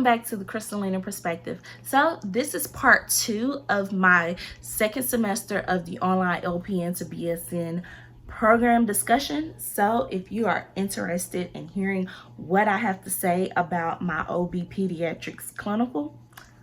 Welcome back to the Crystalline Perspective. So this is part 2 of my second semester of the online LPN to BSN program discussion. So if you are interested in hearing what I have to say about my OB Pediatrics clinical,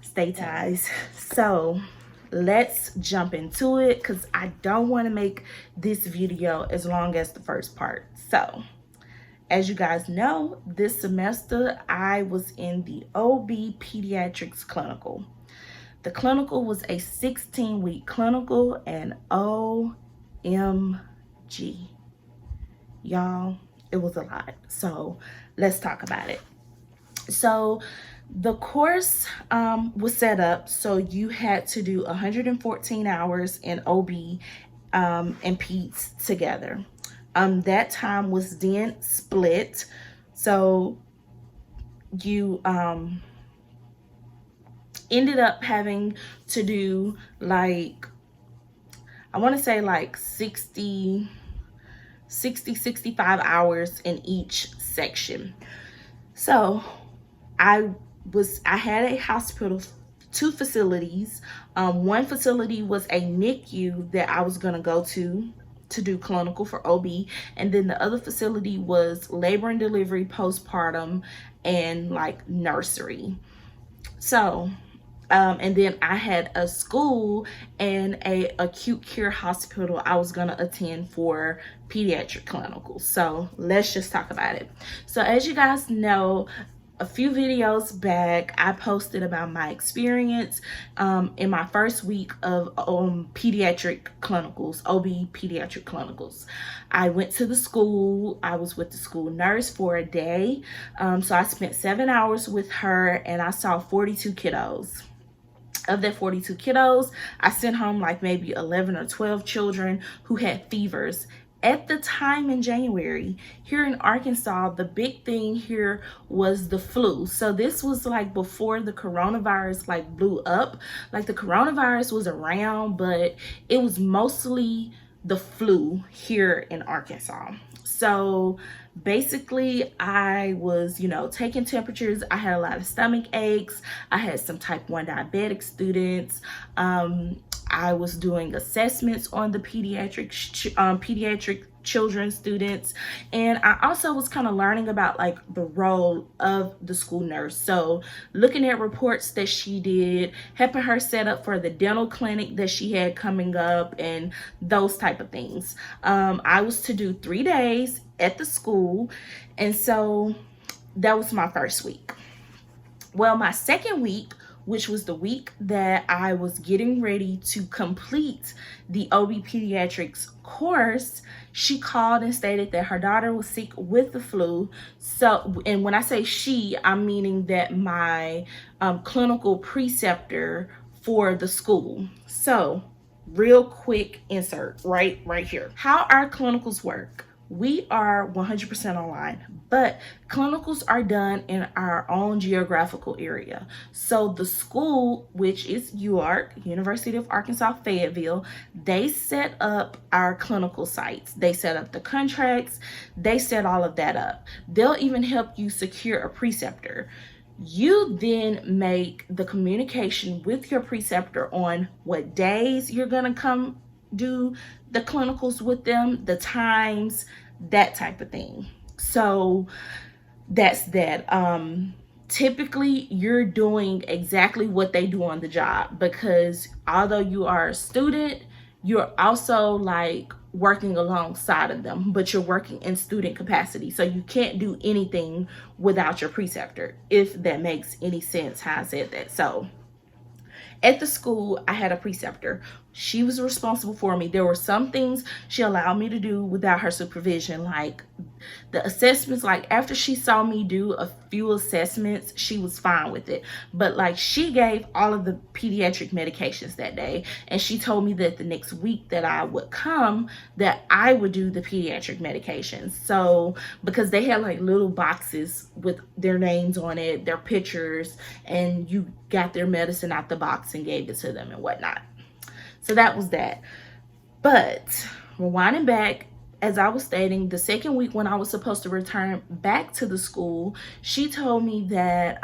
stay tuned. So let's jump into it because I don't want to make this video as long as the first part. So as you guys know, this semester I was in the OB Pediatrics clinical. The clinical was a 16-week clinical, and OMG, y'all, it was a lot. So let's talk about it. So the course was set up so you had to do 114 hours in OB and Peds together. That time was then split, so you ended up having to do like, I want to say like 65 hours in each section. So I had a hospital, 2 facilities. One facility was a NICU that I was going to go to do clinical for OB, and then the other facility was labor and delivery, postpartum, and like nursery. So and then I had a school and a acute care hospital I was going to attend for pediatric clinical. So let's just talk about it. So as you guys know, a few videos back, I posted about my experience in my first week of pediatric clinicals, OB pediatric clinicals. I went to the school. I was with the school nurse for a day. So I spent 7 hours with her, and I saw 42 kiddos. Of that 42 kiddos, I sent home like maybe 11 or 12 children who had fevers. At the time in January, here in Arkansas, the big thing here was the flu. So this was like before the coronavirus like blew up. Like the coronavirus was around, but it was mostly the flu here in Arkansas. So basically I was, taking temperatures. I had a lot of stomach aches. I had some type 1 diabetic students. I was doing assessments on the pediatric children students, and I also was kind of learning about like the role of the school nurse. So looking at reports that she did, helping her set up for the dental clinic that she had coming up, and those type of things. I was to do 3 days at the school, and so that was my first week. Well, my second week, which was the week that I was getting ready to complete the OB Pediatrics course, she called and stated that her daughter was sick with the flu. So, and when I say she, I'm meaning that my clinical preceptor for the school. So, real quick insert right here. How our clinicals work. We are 100% online, but clinicals are done in our own geographical area. So the school, which is UARK, University of Arkansas Fayetteville, they set up our clinical sites. They set up the contracts. They set all of that up. They'll even help you secure a preceptor. You then make the communication with your preceptor on what days you're going to come do the clinicals with them, the times, that type of thing. So that's that. Typically you're doing exactly what they do on the job, because although you are a student, you're also like working alongside of them, but you're working in student capacity. So you can't do anything without your preceptor, if that makes any sense how I said that. So at the school, I had a preceptor. She was responsible for me. There were some things she allowed me to do without her supervision, like the assessments. Like after she saw me do a few assessments, she was fine with it. But like she gave all of the pediatric medications that day, and she told me that the next week that I would come, that I would do the pediatric medications. So because they had like little boxes with their names on it, their pictures, and you got their medicine out the box and gave it to them and whatnot. So that was that. But rewinding back, as I was stating, the second week when I was supposed to return back to the school, she told me that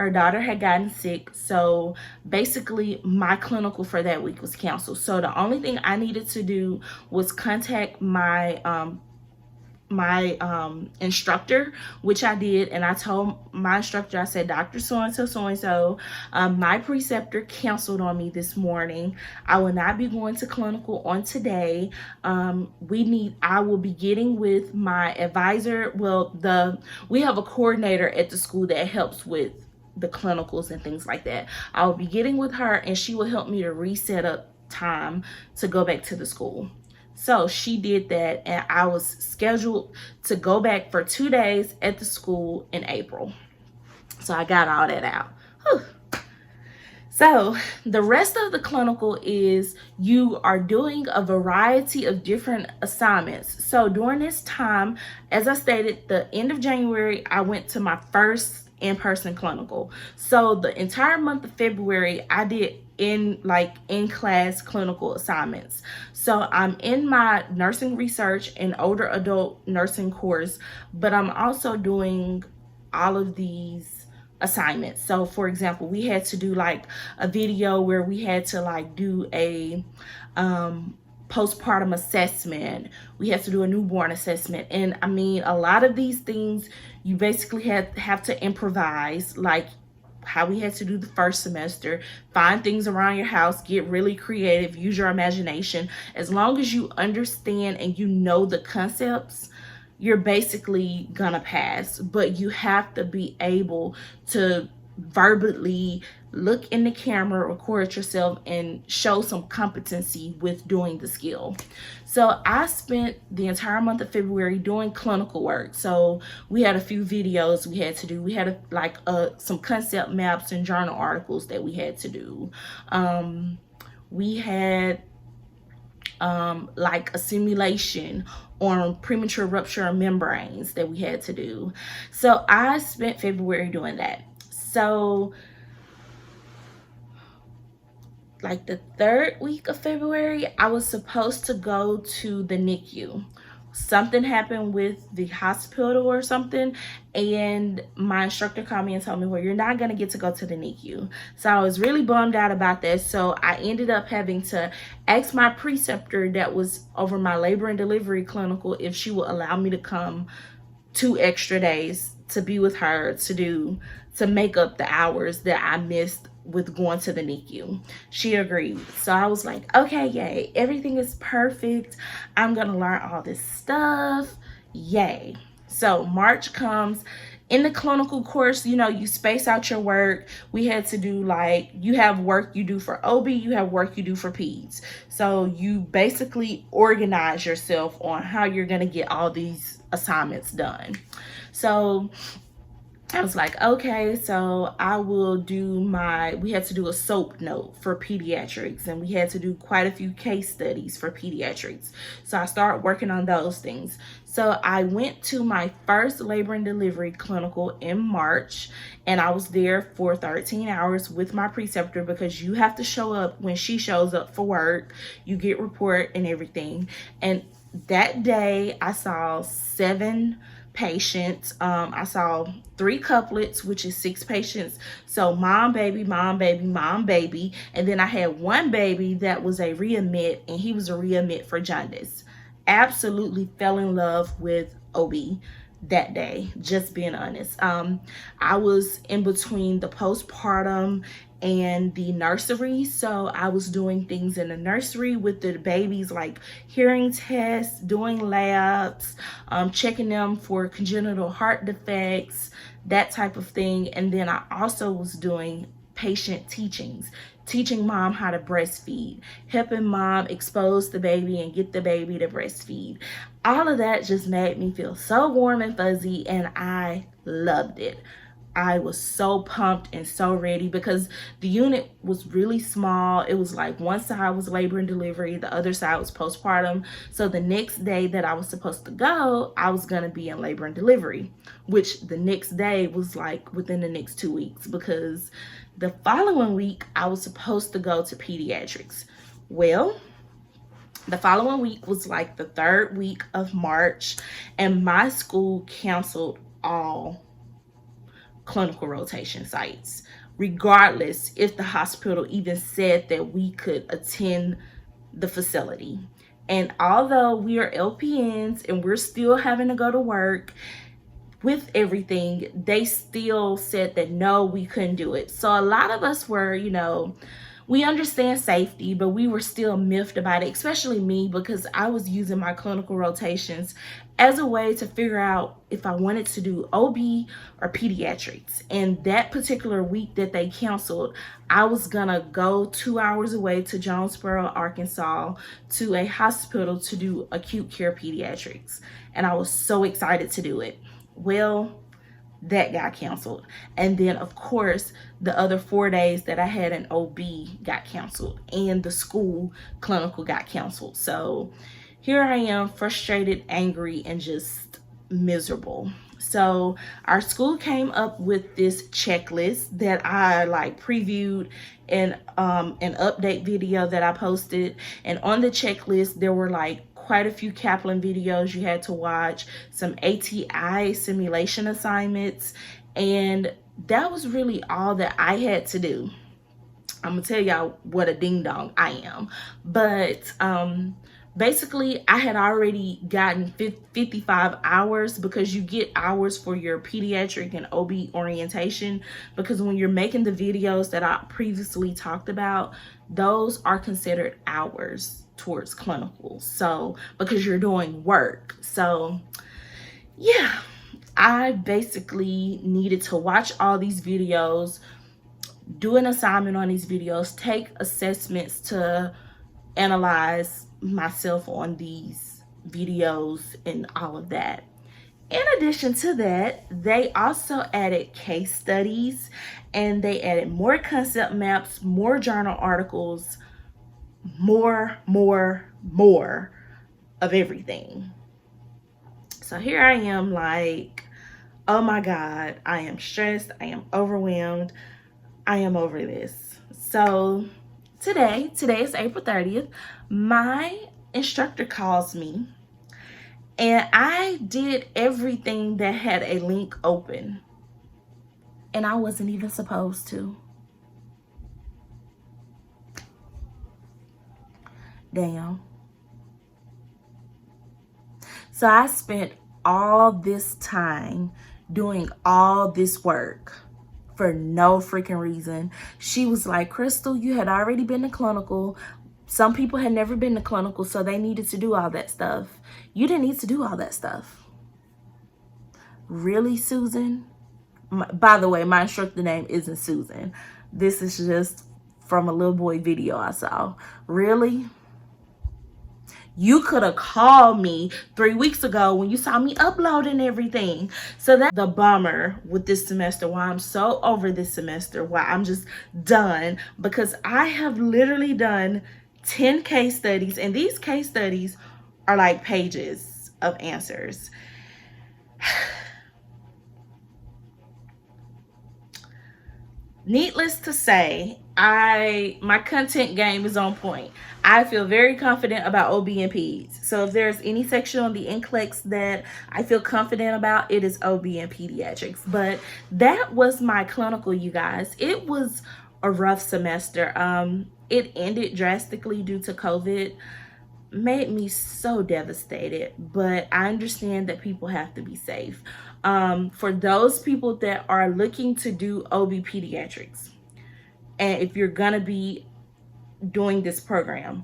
her daughter had gotten sick, so basically my clinical for that week was canceled. So the only thing I needed to do was contact my instructor, which I did, and I told my instructor, I said, Dr. So-and-so, my preceptor canceled on me this morning. I will not be going to clinical on today. I will be getting with my advisor. Well, we have a coordinator at the school that helps with the clinicals and things like that. I will be getting with her, and she will help me to reset up time to go back to the school. So she did that, and I was scheduled to go back for 2 days at the school in April. So I got all that out. Whew. So the rest of the clinical is you are doing a variety of different assignments. So during this time, as I stated, the end of January, I went to my first in-person clinical. So the entire month of February, I did in-class clinical assignments. So I'm in my nursing research and older adult nursing course, but I'm also doing all of these assignments. So for example, we had to do like a video where we had to like do a postpartum assessment. We have to do a newborn assessment. And I mean, a lot of these things you basically have to improvise, like how we had to do the first semester. Find things around your house, get really creative, use your imagination. As long as you understand and you know the concepts, you're basically gonna pass. But you have to be able to verbally look in the camera, record yourself, and show some competency with doing the skill. So I spent the entire month of February doing clinical work. So we had a few videos we had to do. We had some concept maps and journal articles that we had to do. We had like a simulation on premature rupture of membranes that we had to do. So I spent February doing that. So like the third week of February, I was supposed to go to the NICU. Something happened with the hospital or something, and my instructor called me and told me, well, you're not going to get to go to the NICU. So I was really bummed out about that. So I ended up having to ask my preceptor that was over my labor and delivery clinical if she would allow me to come 2 extra days to be with her to make up the hours that I missed with going to the NICU. She agreed. So I was like, okay, yay, everything is perfect. I'm gonna learn all this stuff, yay. So March comes. In the clinical course, you know, you space out your work. We had to do like, you have work you do for OB, you have work you do for Peds. So you basically organize yourself on how you're gonna get all these assignments done. So I was like, okay, so I will do we had to do a SOAP note for pediatrics, and we had to do quite a few case studies for pediatrics. So I started working on those things. So I went to my first labor and delivery clinical in March, and I was there for 13 hours with my preceptor because you have to show up when she shows up for work. You get report and everything. And that day I saw 7 patients. I saw 3 couplets, which is 6 patients. So mom, baby, mom, baby, mom, baby. And then I had 1 baby that was a readmit, and he was a readmit for jaundice. Absolutely fell in love with OB that day, just being honest. I was in between the postpartum and the nursery, so I was doing things in the nursery with the babies, like hearing tests, doing labs, checking them for congenital heart defects, that type of thing. And then I also was doing patient teachings, teaching mom how to breastfeed, helping mom expose the baby and get the baby to breastfeed. All of that just made me feel so warm and fuzzy, and I loved it. I was so pumped and so ready because the unit was really small. It was like one side was labor and delivery, the other side was postpartum. So the next day that I was supposed to go, I was going to be in labor and delivery, which the next day was like within the next 2 weeks, because the following week I was supposed to go to pediatrics. Well, the following week was like the 3rd week of March, and my school canceled all clinical rotation sites, regardless if the hospital even said that we could attend the facility. And although we are LPNs and we're still having to go to work with everything, they still said that no, we couldn't do it. So a lot of us were, we understand safety, but we were still miffed about it, especially me, because I was using my clinical rotations as a way to figure out if I wanted to do OB or pediatrics. And that particular week that they canceled, I was gonna go 2 hours away to Jonesboro, Arkansas, to a hospital to do acute care pediatrics. And I was so excited to do it. Well, that got canceled. And then of course the other 4 days that I had an OB got canceled, and the school clinical got canceled. So here I am, frustrated, angry, and just miserable. So our school came up with this checklist that I previewed in an update video that I posted. And on the checklist there were quite a few Kaplan videos you had to watch, some ATI simulation assignments, and that was really all that I had to do. I'm gonna tell y'all what a ding dong I am. But basically I had already gotten 55 hours, because you get hours for your pediatric and OB orientation, because when you're making the videos that I previously talked about, those are considered hours towards clinical. So because you're doing work. So yeah, I basically needed to watch all these videos, do an assignment on these videos, take assessments to analyze myself on these videos and all of that. In addition to that, they also added case studies, and they added more concept maps, more journal articles, more of everything. So here I am oh my God, I am stressed, I am overwhelmed, I am over this. So today is April 30th, my instructor calls me, and I did everything that had a link open, and I wasn't even supposed to. Damn. So I spent all this time doing all this work for no freaking reason. She was like, Crystal, you had already been to clinical. Some people had never been to clinical, so they needed to do all that stuff. You didn't need to do all that stuff. Really, Susan? By the way, my instructor name isn't Susan. This is just from a little boy video I saw. Really? You could have called me 3 weeks ago when you saw me uploading everything. So that's the bummer with this semester, why I'm so over this semester, why I'm just done, because I have literally done 10 case studies, and these case studies are like pages of answers. Needless to say, my content game is on point. I feel very confident about OB and Peds. So if there's any section on the NCLEX that I feel confident about, it is OB and pediatrics. But that was my clinical, you guys. It was a rough semester. It ended drastically due to COVID. Made me so devastated, but I understand that people have to be safe. For those people that are looking to do OB pediatrics, and if you're gonna be doing this program,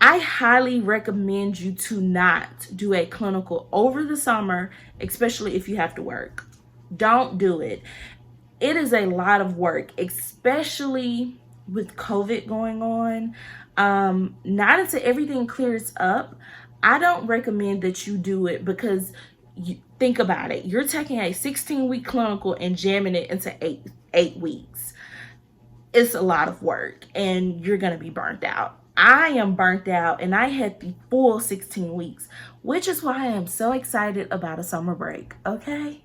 I highly recommend you to not do a clinical over the summer, especially if you have to work. Don't do it. It is a lot of work, especially with COVID going on. Not until everything clears up, I don't recommend that you do it, because think about it. You're taking a 16-week clinical and jamming it into eight weeks. It's a lot of work, and you're going to be burnt out. I am burnt out, and I had the full 16 weeks, which is why I am so excited about a summer break, okay?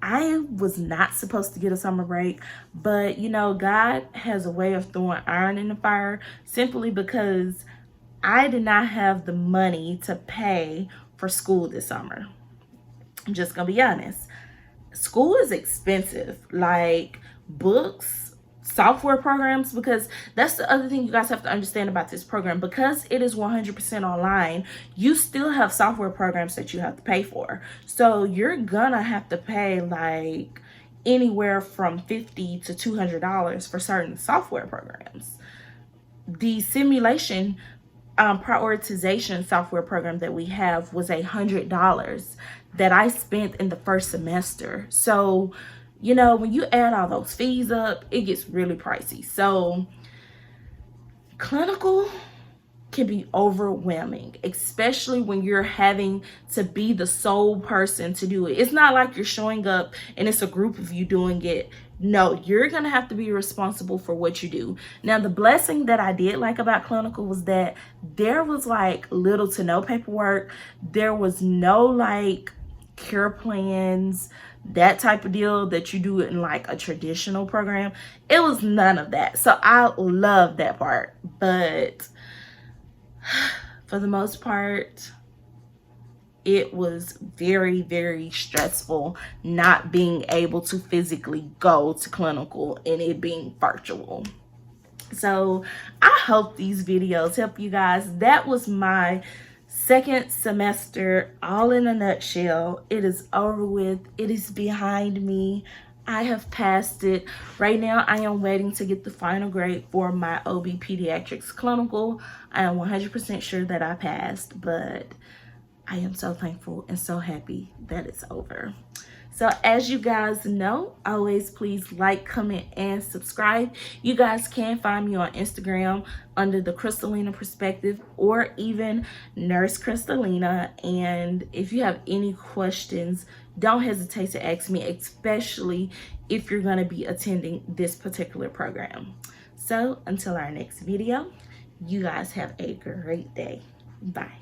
I was not supposed to get a summer break, but God has a way of throwing iron in the fire, simply because I did not have the money to pay for school this summer. I'm just gonna be honest. School is expensive, like books, software programs, because that's the other thing you guys have to understand about this program. Because it is 100% online, you still have software programs that you have to pay for. So you're gonna have to pay like anywhere from $50 to $200 for certain software programs. The simulation prioritization software program that we have was $100 that I spent in the first semester. So, you know, when you add all those fees up, it gets really pricey. So clinical can be overwhelming, especially when you're having to be the sole person to do it. It's not like you're showing up and it's a group of you doing it. No, you're gonna have to be responsible for what you do. Now, the blessing that I did like about clinical was that there was like little to no paperwork. There was no like care plans, that type of deal that you do in like a traditional program. It was none of that. So I love that part. But for the most part, it was very, very stressful not being able to physically go to clinical and it being virtual. So I hope these videos help you guys. That was my second semester all in a nutshell. It is over with. It is behind me. I have passed it. Right now, I am waiting to get the final grade for my OB Pediatrics clinical. I am 100% sure that I passed, but I am so thankful and so happy that it's over. So as you guys know, always please like, comment, and subscribe. You guys can find me on Instagram under the Crystalina Perspective or even Nurse Crystalina. And if you have any questions, don't hesitate to ask me, especially if you're going to be attending this particular program. So until our next video, you guys have a great day. Bye.